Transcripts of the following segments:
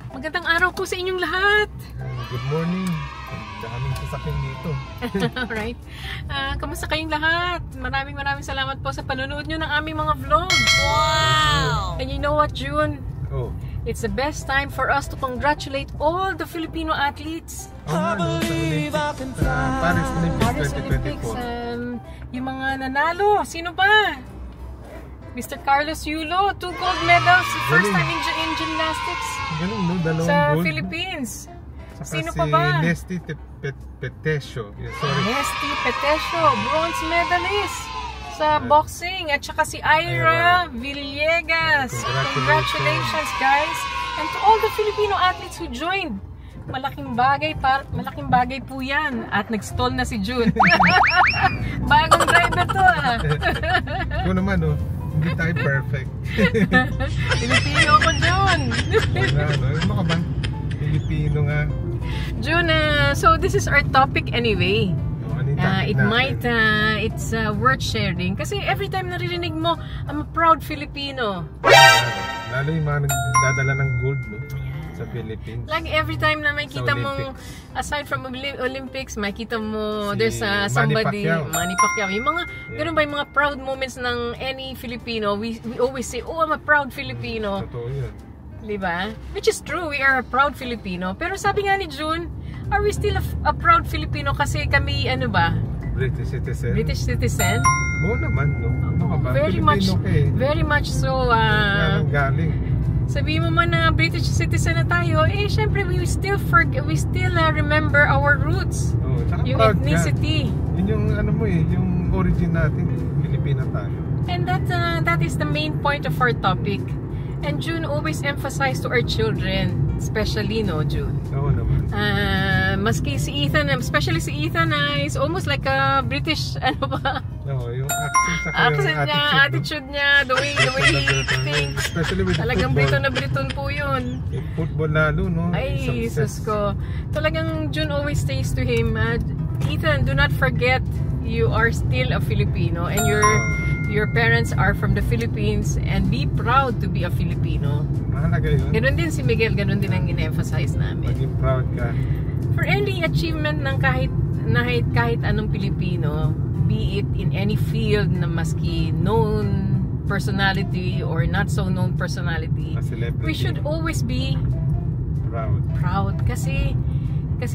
Magandang araw po sa inyong lahat. Good morning. Daming sasakyan dito. Alright. Kamusta kayong lahat? Maraming salamat po sa panonood nyo ng aming mga vlog. Wow! And you know what, June? Oh. It's the best time for us to congratulate all the Filipino athletes. Paris Olympics 2024. Yung mga nanalo. Sino ba? Mr. Carlos Yulo, 2 gold medals. First time in gymnastics. Galing, no? Dalawang sa gold. Philippines. Saka Sino si pa ba? Nesty Petesio. Sorry. Nesty Petesio, bronze medalist sa boxing. At saka si Ira Villegas. Congratulations, guys. And to all the Filipino athletes who joined. Malaking bagay po yan. At nag-stall na si June. Bagong driver to, Ito naman, oh. Hindi tayo perfect. Filipino ko, June. Ano ka ba? Filipino nga. June, so this is our topic anyway. It's worth sharing. Kasi every time naririnig mo, I'm a proud Filipino. Lalo yung mga nagdadala ng gold, no? Sa Philippines. Like every time na makita mong, aside from Olympics, makita mo, there's somebody, Manny Pacquiao. Yung mga, ganun ba yung mga proud moments ng any Filipino, we always say, oh, I'm a proud Filipino. Totoo yun. Diba? Which is true, we are a proud Filipino. Pero sabi nga ni June, are we still a proud Filipino kasi kami, ano ba? British citizen? British citizen? Oo naman, no? Ano ka ba? Very much so. Galing. Sabihin mo man na British citizen na tayo, syempre we still remember our roots. Oh, yung ethnicity. Yun yung ano mo yung origin natin, Pilipino tayo. And that is the main point of our topic. And June always emphasized to our children, especially June. Oo naman. Maski si Ethan, especially si Ethan, is almost like a British, ano ba? No, yung accent niya, attitude niya, the way he thinks. Especially with talagang football. Briton po yun. Yung football lalo, no? Ay, Jesus ko. Talagang June always says to him, Ethan, do not forget you are still a Filipino and your parents are from the Philippines and be proud to be a Filipino. Mahalaga yun. Ganun din si Miguel, ganun din ang in-emphasize namin. Maging proud ka. For any achievement ng kahit anong Pilipino, be it in any field na maski known personality or not so known personality, we should always be proud. Kasi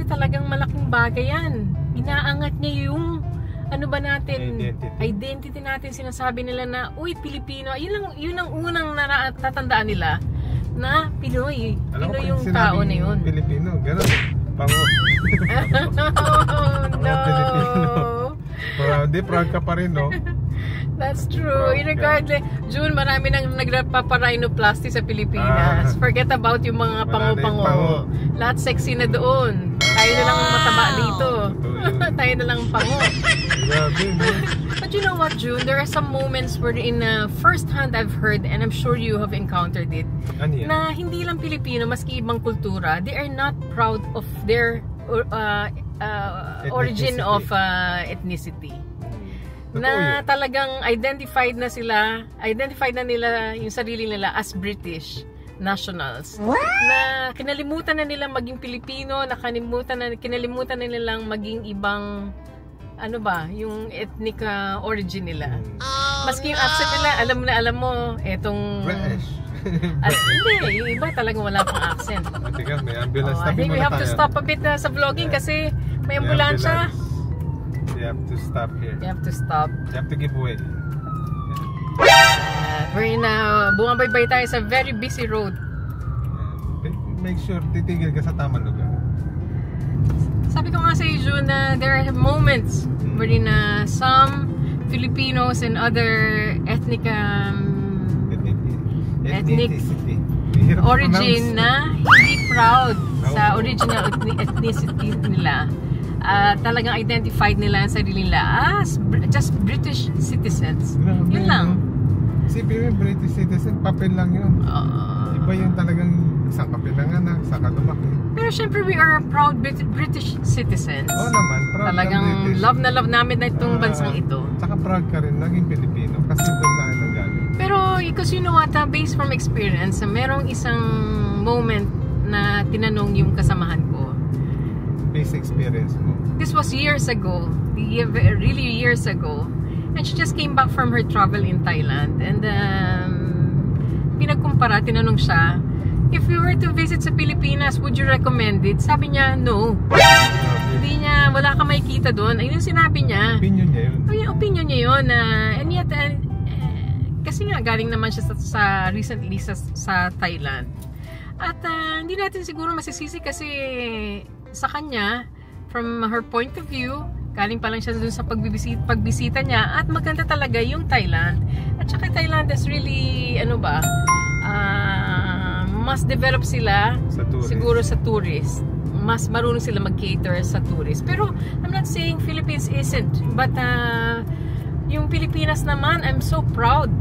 talagang malaking bagay yan. Inaangat niya yung ano ba natin, identity natin. Sinasabi nila na, uy, Pilipino. Yun ang unang natatandaan nila na Pinoy. Pinoy yung tao na yun. Pilipino, gano'n. Pango. Oh, no. Proud ka pa rin, no? That's true. Regardless, June, marami nang nagpaparhinoplasty sa Pilipinas. Forget about yung mga pango-pango. Lahat sexy na doon. Tayo na lang mataba dito. Tayo na lang pango. But you know what, June? There are some moments wherein first hand I've heard, and I'm sure you have encountered it, na hindi lang Pilipino, maski ibang kultura, they are not proud of their origin of ethnicity. Na talagang identified na nila yung sarili nila as British nationals. What? Na kinalimutan na nilang maging Pilipino, kinalimutan na nilang maging ibang ano ba, yung ethnic origin nila. Maski yung accent nila, alam mo, etong British. Hindi, yung iba talagang wala pang accent. Teka, may ambulance. I think we have to stop a bit sa vlogging kasi may ambulansya. You have to stop here. You have to stop. You have to give way. We're bumabaybay tayo sa very busy road. Make sure titigil ka sa tamang lugar. Sabi ko nga sa iyo, June, na there are moments wherein some Filipinos and other ethnic origin na hindi proud sa original ethnicity nila. Talagang identified nila ang sarili nila as just British citizens. Yun lang. Isipin mo, British citizen, papel lang yun. Iba yung talagang isang papel lang anak, saka lumaki. Pero syempre we are proud British citizens. Oo naman, proud talagang British. Love na love namin na itong bansang ito. Tsaka proud ka rin, naging Pilipino. Kasi doon tayo nagaling. Pero, because you know what, based from experience, merong isang moment na tinanong yung kasamahan ko. Base experience mo. This was years ago, really years ago. And she just came back from her travel in Thailand. And pinagkumpara, tinanong siya, if you were to visit sa Pilipinas, would you recommend it? Sabi niya, no. Hindi niya, wala ka makikita doon. Ayun yung sinabi niya. Opinion niya yun. Yung opinion niya yun. And yet, kasi nga, galing naman siya recently sa Thailand. At hindi natin siguro masisisi kasi sa kanya, from her point of view, galing pa lang siya dun sa pagbisita niya at maganda talaga yung Thailand. At saka Thailand is really, mas develop sila siguro sa tourist. Mas marunong sila mag-cater sa tourist. Pero I'm not saying Philippines isn't, but yung Pilipinas naman, I'm so proud.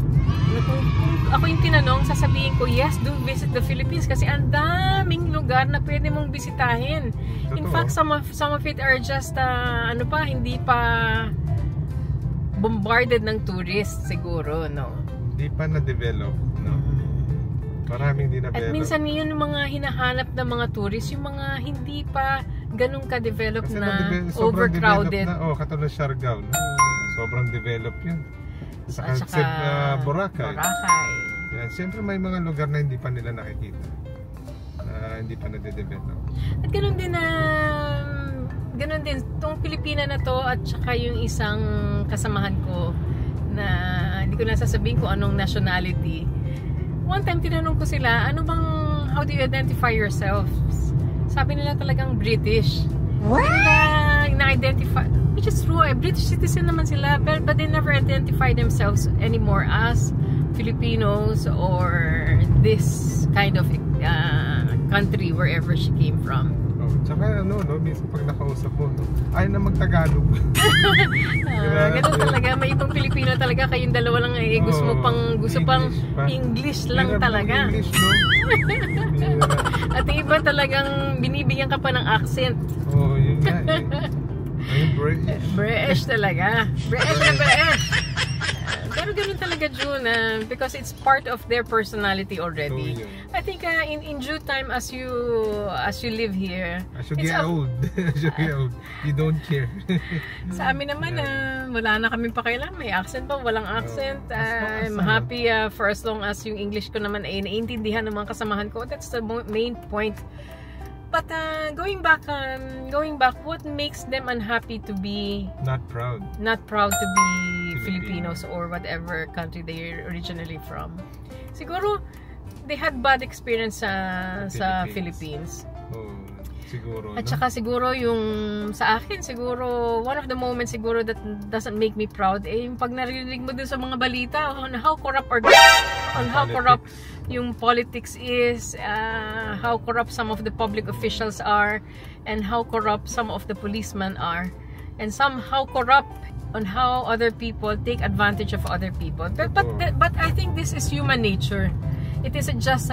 Kung ako yung tinanong, sasabihin ko, yes, do visit the Philippines kasi ang daming lugar na pwede mong bisitahin. Totoo. In fact, some of it are just, hindi pa bombarded ng tourists siguro, no? Hindi pa na-develop, no? Maraming di na-develop. At minsan yun yung mga hinahanap ng mga tourists, yung mga hindi pa ganun ka-develop na overcrowded. Katulad Siargao, no? Sobrang develop yun. At saka Boracay. Yan, siyempre may mga lugar na hindi pa nila nakikita. Hindi pa na-develop. At ganun din, itong Pilipina na to at saka yung isang kasamahan ko na hindi ko na sasabihin kung anong nationality. One time tinanong ko sila, how do you identify yourselves? Sabi nila talagang British. What? Na-identify, which is true, British citizen naman sila, but they never identify themselves anymore as Filipinos or this kind of country wherever she came from. Tsaka minsan pag nakausap mo, ayaw na mag-Tagalog. Ganun talaga, may ibang Pilipino talaga, kayong dalawa lang gusto pang English lang talaga. English, no? At yung iba talagang binibigyan ka pa ng accent. Yun nga British. British talaga. British. Pero ganun talaga, June, because it's part of their personality already. I think in due time, as you live here, as you get old, you don't care. Sa amin naman, wala na kami pakialam. May accent pa, walang accent. I'm happy for as long as yung English ko naman ay naiintindihan ng mga kasamahan ko. That's the main point. But going back, what makes them unhappy to be not proud to be Filipinos or whatever country they originally from? Siguro they had bad experience sa Philippines. Siguro. At saka siguro yung sa akin, siguro one of the moments siguro that doesn't make me proud yung pag narinig mo dun sa mga balita on how corrupt yung politics is, how corrupt some of the public officials are, and how corrupt some of the policemen are, and somehow corrupt on how other people take advantage of other people. But I think this is human nature. It isn't just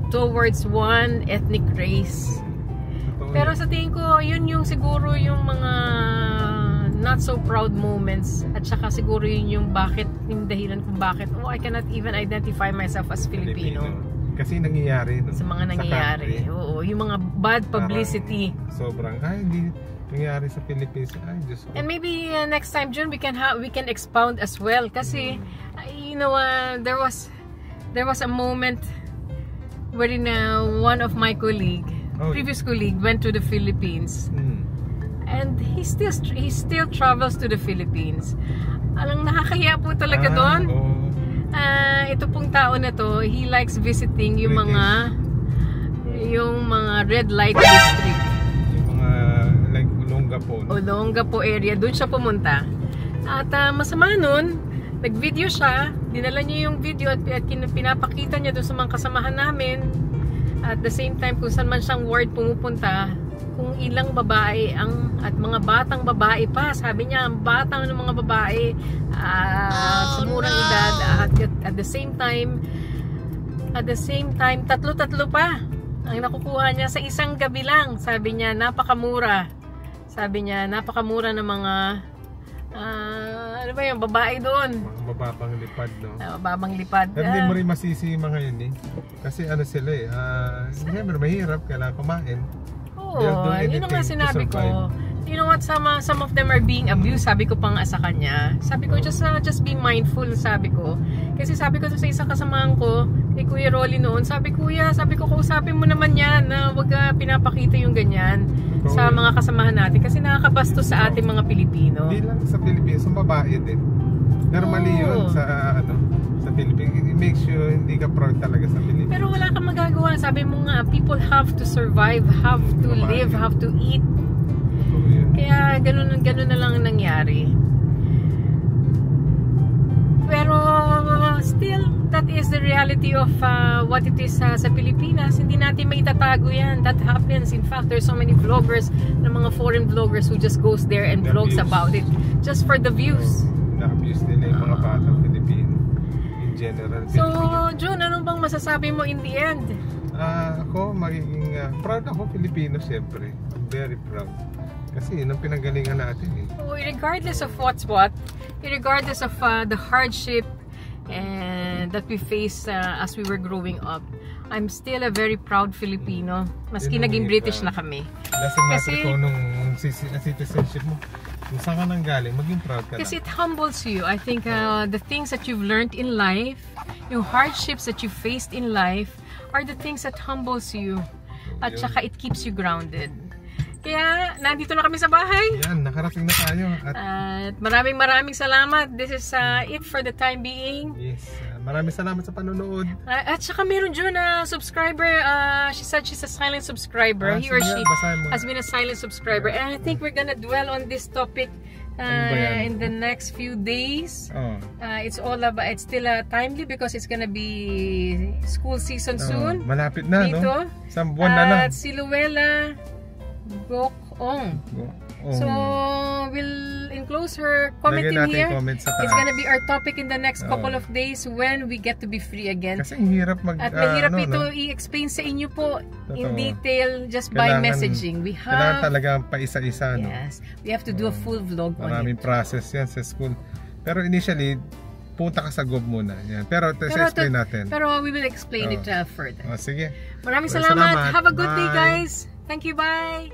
towards one ethnic race. Pero sa tingin ko, yun yung siguro yung mga not so proud moments, at saka siguro yun yung dahilan kung bakit I cannot even identify myself as Filipino. Kasi nangyayari sa mga nangyayari. Oo, yung mga bad publicity. Sobrang hindi nangyayari sa Philippines. Just and maybe next time, June, we can expound as well kasi there was a moment wherein one of my previous colleague went to the Philippines. And he still travels to the Philippines. Alang nakakahiya po talaga doon. Ito pong tao na to, he likes visiting yung mga red light district. Yung mga like Olongapo area, doon siya pumunta. At masama nun, nag-video siya, dinala niya yung video at pinapakita niya doon sa mga kasamahan namin. At the same time, kung saan man siyang ward pumupunta, kung ilang babae at mga batang babae pa. Sabi niya, ang batang ng mga babae sa murang edad. At the same time, tatlo-tatlo pa ang nakukuha niya sa isang gabi lang. Sabi niya, napakamura. Sabi niya, napakamura ng mga Ano ba yung babae doon? Mga mababang lipad, no? Mababang lipad. Hindi mo rin masisi yung mga yun eh. Kasi ano sila eh, siyempre mahirap, kailangan kumain. Oo, yun ang nga sinabi ko. You know what, some of them are being abused. Sabi ko pa nga sa kanya. Sabi ko, just be mindful, sabi ko. Kasi sabi ko sa isang kasamahan ko, kay Kuya Rolly noon, sabi ko, kausapin mo naman yan na wag pinapakita yung ganyan sa mga kasamahan natin. Kasi nakakabastos sa ating mga Pilipino. Hindi lang sa Pilipinas, sa babae din. Normally yun sa Pilipinas. It makes you hindi ka proud talaga sa Pilipinas. Pero wala kang magagawa. Sabi mo nga, people have to survive, have to live, have to eat. Kaya ganun na lang ang nangyari. Pero still, that is the reality of what it is sa Pilipinas. Hindi natin maitatago yan. That happens. In fact, there's so many vloggers, na mga foreign vloggers who just goes there and vlogs about it. Just for the views. Na-abuse nila yung mga batang Pilipino. In general. So, Jun, ano bang masasabi mo in the end? Ako, magiging proud ako Pilipino, siyempre. I'm very proud. Kasi yun ang pinanggalingan natin eh. Regardless of what's what, regardless of the hardship and that we faced as we were growing up, I'm still a very proud Filipino. Maski naging British na kami. Doesn't matter kung nung citizenship mo. Kung saan ka nang galing, maging proud ka kasi it humbles you. I think the things that you've learned in life, yung hardships that you faced in life, are the things that humbles you. At saka it keeps you grounded. Kaya, nandito na kami sa bahay. Yan, nakarating na tayo. At maraming salamat. This is it for the time being. Yes, maraming salamat sa panonood. At saka meron dyan na subscriber. She said she's a silent subscriber. He or she has been a silent subscriber. And I think we're gonna dwell on this topic in the next few days. It's still timely because it's gonna be school season soon. Malapit na, dito, no? Sa buwan na lang. At si Luella Gokong. So, we'll enclose her comment in here. It's gonna be our topic in the next couple of days when we get to be free again. Kasi hirap at mahirap ito i-explain sa inyo po in detail just by messaging. Kailangan talaga paisa-isa. Yes. We have to do a full vlog on it. Maraming process yan sa school. Pero initially, punta ka sa GOV muna. Yan. Pero explain natin. Pero we will explain it further. Sige. Maraming salamat. Have a good day, guys. Thank you. Bye.